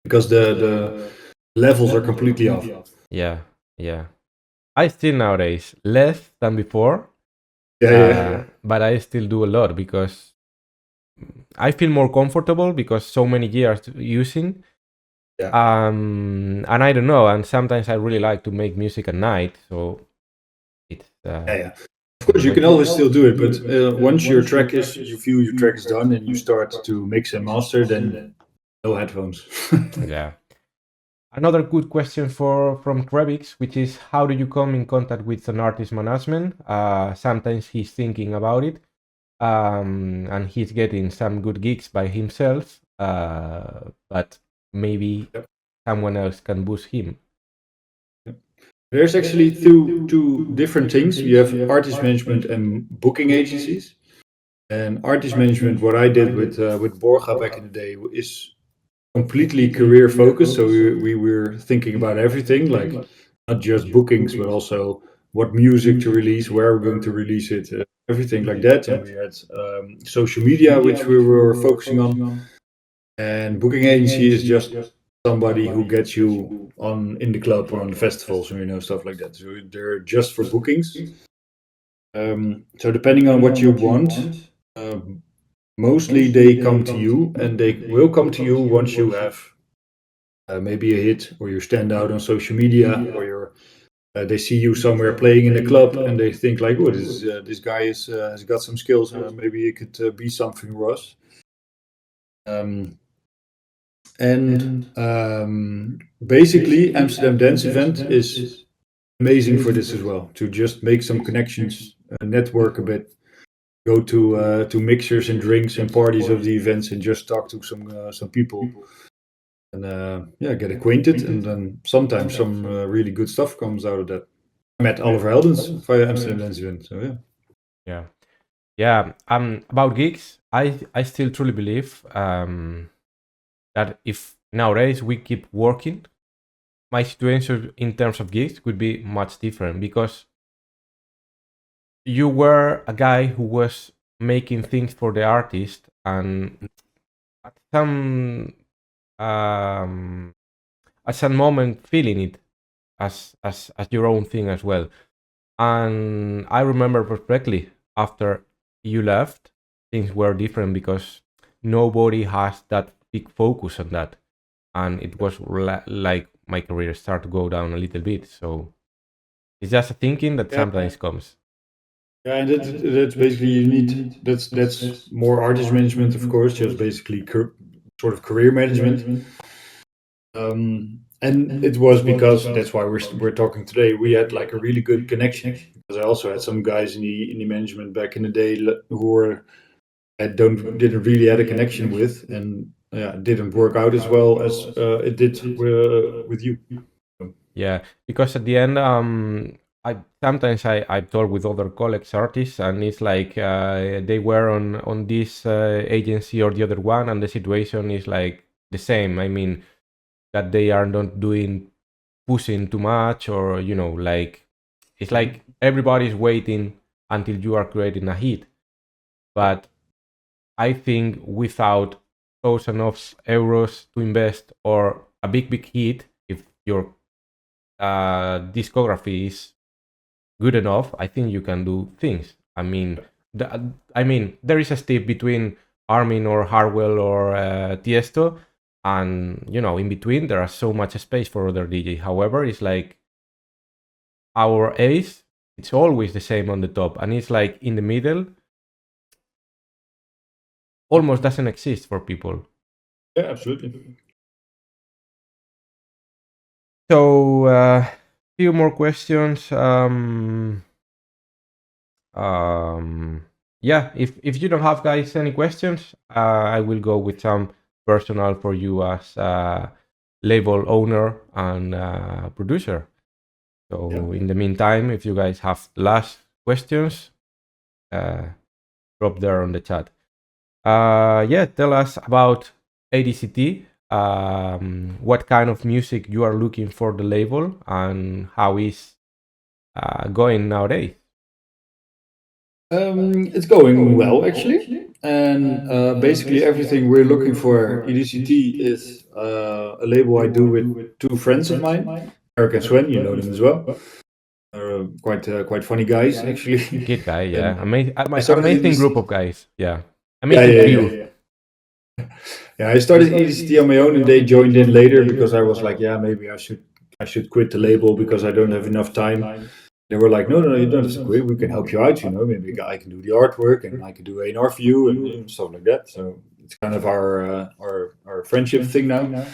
Speaker 2: because the levels are completely off.
Speaker 1: Yeah. I still nowadays less than before. But I still do a lot because I feel more comfortable because so many years using. And I don't know, and sometimes I really like to make music at night, so it's
Speaker 2: Of course, you can always still do it, but once you feel your track is done and you start to mix and master, then no headphones.
Speaker 1: Yeah. Another good question from Trevix, which is, how do you come in contact with an artist management? Sometimes he's thinking about it, and he's getting some good gigs by himself, but maybe someone else can boost him.
Speaker 2: There's actually two different things. You have artist management and booking agencies. And artist management, what I did with Borja back in the day, is completely career focused. So we were thinking about everything, like not just bookings, but also what music to release, where we're going to release it, everything like that. And we had social media, which we were focusing on. And booking agency is just somebody who gets you in the club or on the festivals, stuff like that. So they're just for bookings. So depending on what you want, mostly they come to you, and they will come to you once you have maybe a hit, or you stand out on social media, or they see you somewhere playing in a club, and they think like, oh, this guy has got some skills, maybe it could be something for us. Basically, Amsterdam Dance Event is amazing for this as well, to just make some connections, network a bit, go to mixers and drinks and parties of the events, and just talk to some people, and get acquainted, and then sometimes some really good stuff comes out of that. I met Oliver Heldens via Amsterdam Dance Event, so
Speaker 1: yeah. About gigs, I still truly believe that if nowadays we keep working, my situation in terms of gigs would be much different, because you were a guy who was making things for the artist, and at some moment feeling it as your own thing as well. And I remember perfectly, after you left, things were different, because nobody has that big focus on that, and it was like my career started to go down a little bit. So it's just a thinking that sometimes comes.
Speaker 2: Yeah, and that's basically that's more artist management, of course, just basically sort of career management. And it was because that's why we're talking today. We had like a really good connection because I also had some guys in the management back in the day who were didn't really had a connection with, and yeah, it didn't work out as well as it did with you.
Speaker 1: Yeah, because at the end, I sometimes I talk with other colleagues, artists, and it's like they were on this agency or the other one, and the situation is like the same. I mean, that they are not doing pushing too much, or like it's like everybody's waiting until you are creating a hit. But I think without thousands of euros to invest or a big hit, if your discography is good enough, I think you can do things. I mean, there is a step between Armin or Harwell or Tiesto, and in between there are so much space for other DJ. However, it's like our ace, it's always the same on the top, and it's like in the middle, almost doesn't exist for people.
Speaker 2: Yeah, absolutely.
Speaker 1: So, few more questions. Yeah, if you don't have, guys, any questions, I will go with some personal for you as label owner and producer. So
Speaker 2: Yeah.
Speaker 1: in the meantime, if you guys have last questions, drop there on the chat. Yeah, tell us about EDCT. What kind of music you are looking for the label, and how is going nowadays?
Speaker 2: It's going well actually, and basically everything we're looking for EDCT is a label I do with two friends of mine, Eric and Sven. You know them as well. Quite funny guys actually.
Speaker 1: Kid guy, yeah.
Speaker 2: And I started
Speaker 1: Amazing group
Speaker 2: EDCT.
Speaker 1: of guys, yeah.
Speaker 2: Yeah,
Speaker 1: Amazing
Speaker 2: yeah,
Speaker 1: crew.
Speaker 2: yeah. Yeah, I started EDCT on my own, and they joined in later because I was like, yeah, maybe I should quit the label because I don't have enough time. They were like, no, no, no, you don't have to quit. We can help you out. Maybe I can do the artwork and I can do A&R for you and stuff like that. So it's kind of our friendship thing now.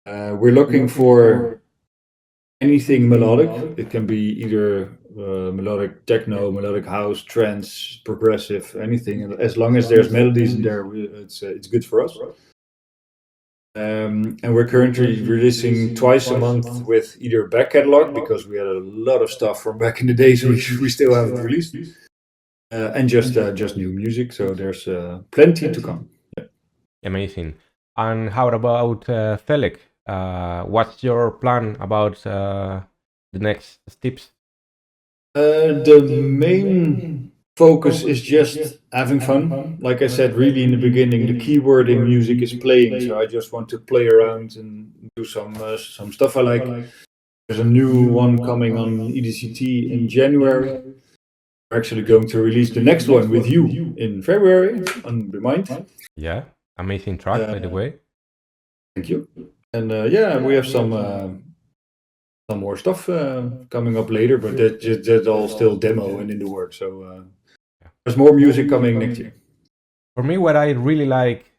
Speaker 2: We're looking for anything melodic. It can be either melodic techno, melodic house, trance, progressive, anything. And as long as there's melodies in there, it's good for us. And we're currently releasing twice a month with either back catalog because we had a lot of stuff from back in the days we still haven't released, and just new music. So there's plenty to come. Yeah.
Speaker 1: Amazing. And how about Felix? What's your plan about the next steps?
Speaker 2: The main focus is just having fun. Like I said, really in the beginning, the keyword in music is playing. So I just want to play around and do some stuff I like. There's a new one coming on EDCT in January. We're actually going to release the next one with you in February on Remind.
Speaker 1: Yeah, amazing track, by the way.
Speaker 2: Thank you. And yeah, we have some more stuff coming up later, but that's all still demo and in the works. So there's more music coming next year.
Speaker 1: For me, what I really like,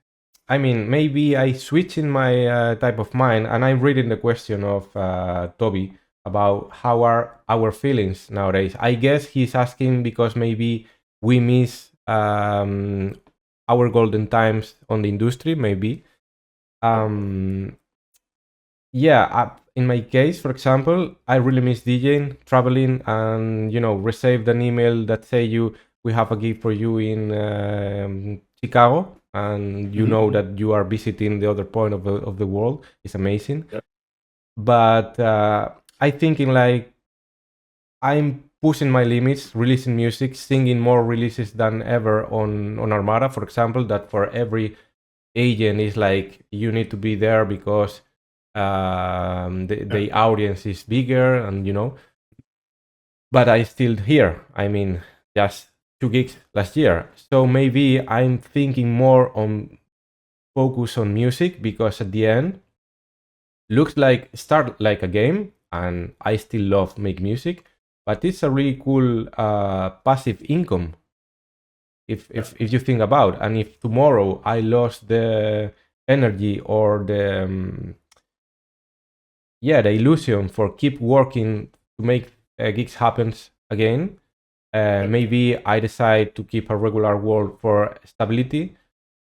Speaker 1: I mean, maybe I switch in my type of mind, and I'm reading the question of Toby about how are our feelings nowadays. I guess he's asking because maybe we miss our golden times on the industry, maybe. Yeah, in my case, for example, I really miss DJing, traveling, and received an email that say we have a gig for you in Chicago, and know that you are visiting the other point of the world. It's amazing.
Speaker 2: Yeah.
Speaker 1: But I thinking like I'm pushing my limits, releasing music, singing more releases than ever on Armada, for example. That for every agent is like you need to be there because the audience is bigger, and but I still here. I mean, just 2 gigs last year, so maybe I'm thinking more on focus on music, because at the end looks like start like a game, and I still love make music, but it's a really cool passive income if you think about. And if tomorrow I lost the energy or the yeah, the illusion for keep working to make gigs happens again. Maybe I decide to keep a regular work for stability,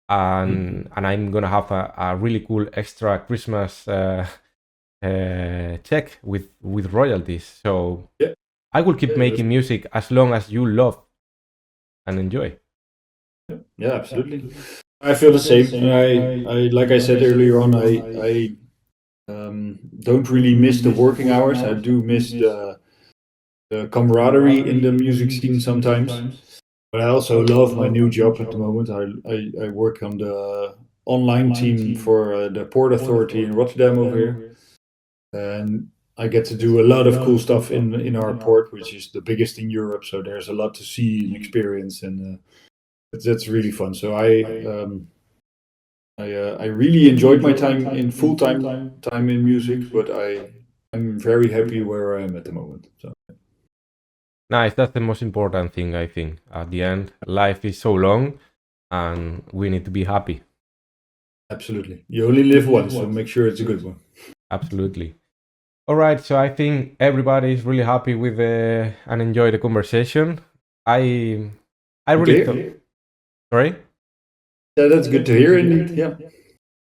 Speaker 1: and I'm gonna have a really cool extra Christmas check with royalties. So
Speaker 2: Yeah.
Speaker 1: I will keep making music as long as you love and enjoy.
Speaker 2: Yeah, absolutely. I feel the same. I like I said earlier on, I don't really miss the working hours. I do miss the camaraderie in the music scene sometimes. But I also love my new job at the moment. I work on the online team for the Port Authority in Rotterdam over here. And I get to do a lot of cool stuff in our port, which is the biggest in Europe. So there's a lot to see and experience, and that's really fun. So I really enjoyed my time in time in music, but I'm very happy where I am at the moment. So
Speaker 1: Nice, that's the most important thing, I think. At the end, life is so long and we need to be happy.
Speaker 2: absolutely, you only live once, so make sure it's a good one.
Speaker 1: Absolutely. All right, so I think everybody is really happy with and enjoy the conversation. I really thought. Sorry?
Speaker 2: Yeah, that's good to hear indeed. Yeah.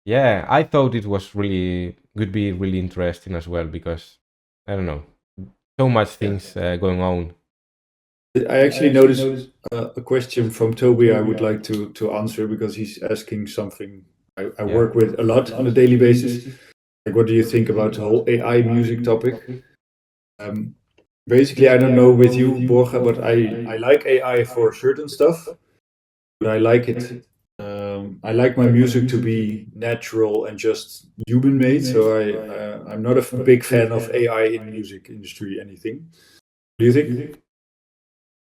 Speaker 1: Yeah, I thought it was could be really interesting as well because I don't know, so much things going on.
Speaker 2: I actually noticed a question from Toby I would like to answer because he's asking something I work with a lot on a daily basis. Like, what do you think about the whole AI music topic? Basically, I don't know with you, Borja, but I like AI for certain stuff, but I like it. I like my music to be natural and just human made. So I'm not a big fan of AI in music industry. Anything? Do you think?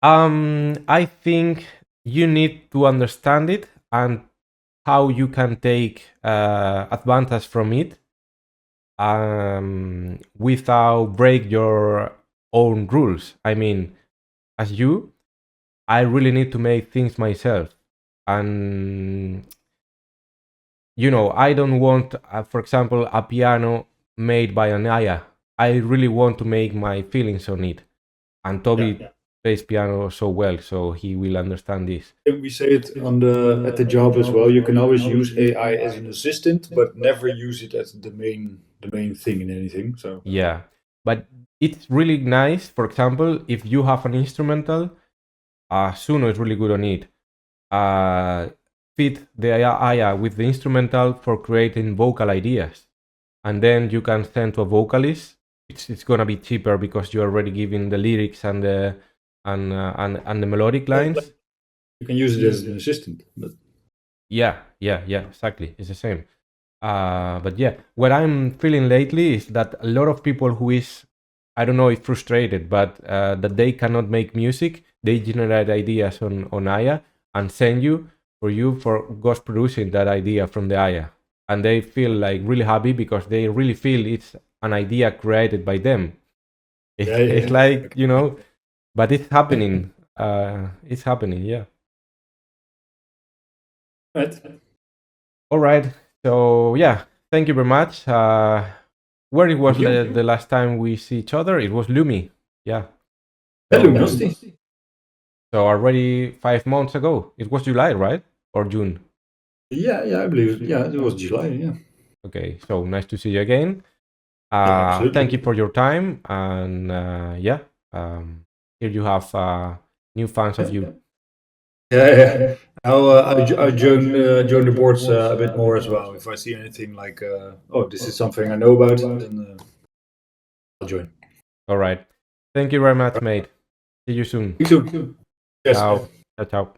Speaker 1: I think you need to understand it and how you can take advantage from it without break your own rules. I mean, as you, I really need to make things myself, and I don't want, for example, a piano made by an AI. I really want to make my feelings on it, and Toby plays piano so well, so he will understand this.
Speaker 2: We say it on the at the job as well. You can always use AI as an assistant, but never use it as the main thing in anything. So
Speaker 1: Yeah, but it's really nice. For example, if you have an instrumental, Suno is really good on it. Fit the AI with the instrumental for creating vocal ideas, and then you can send to a vocalist. It's gonna be cheaper because you're already giving the lyrics and the melodic lines.
Speaker 2: you can use it as an assistant. But
Speaker 1: Yeah, exactly. It's the same. But yeah, what I'm feeling lately is that a lot of people who is, I don't know if frustrated, but that they cannot make music, they generate ideas on Aya and send you for ghost producing that idea from the Aya. And they feel like really happy because they really feel it's an idea created by them. It's like, but it's happening. It's happening, yeah.
Speaker 2: right.
Speaker 1: All right. So yeah, thank you very much. Where it was the last time we see each other? It was Lumi. Yeah. So already 5 months ago. It was July, right? Or June?
Speaker 2: Yeah, I believe. Yeah, it was July. Yeah.
Speaker 1: Okay. So nice to see you again.
Speaker 2: Absolutely.
Speaker 1: Thank you for your time. And yeah, here you have new fans of you.
Speaker 2: Yeah. I'll join the boards a bit more as well. If I see anything like, oh, this is something I know about, then I'll join.
Speaker 1: All right. Thank you very much, mate. See you soon.
Speaker 2: You too. Yes.
Speaker 1: Ciao. Ciao, ciao.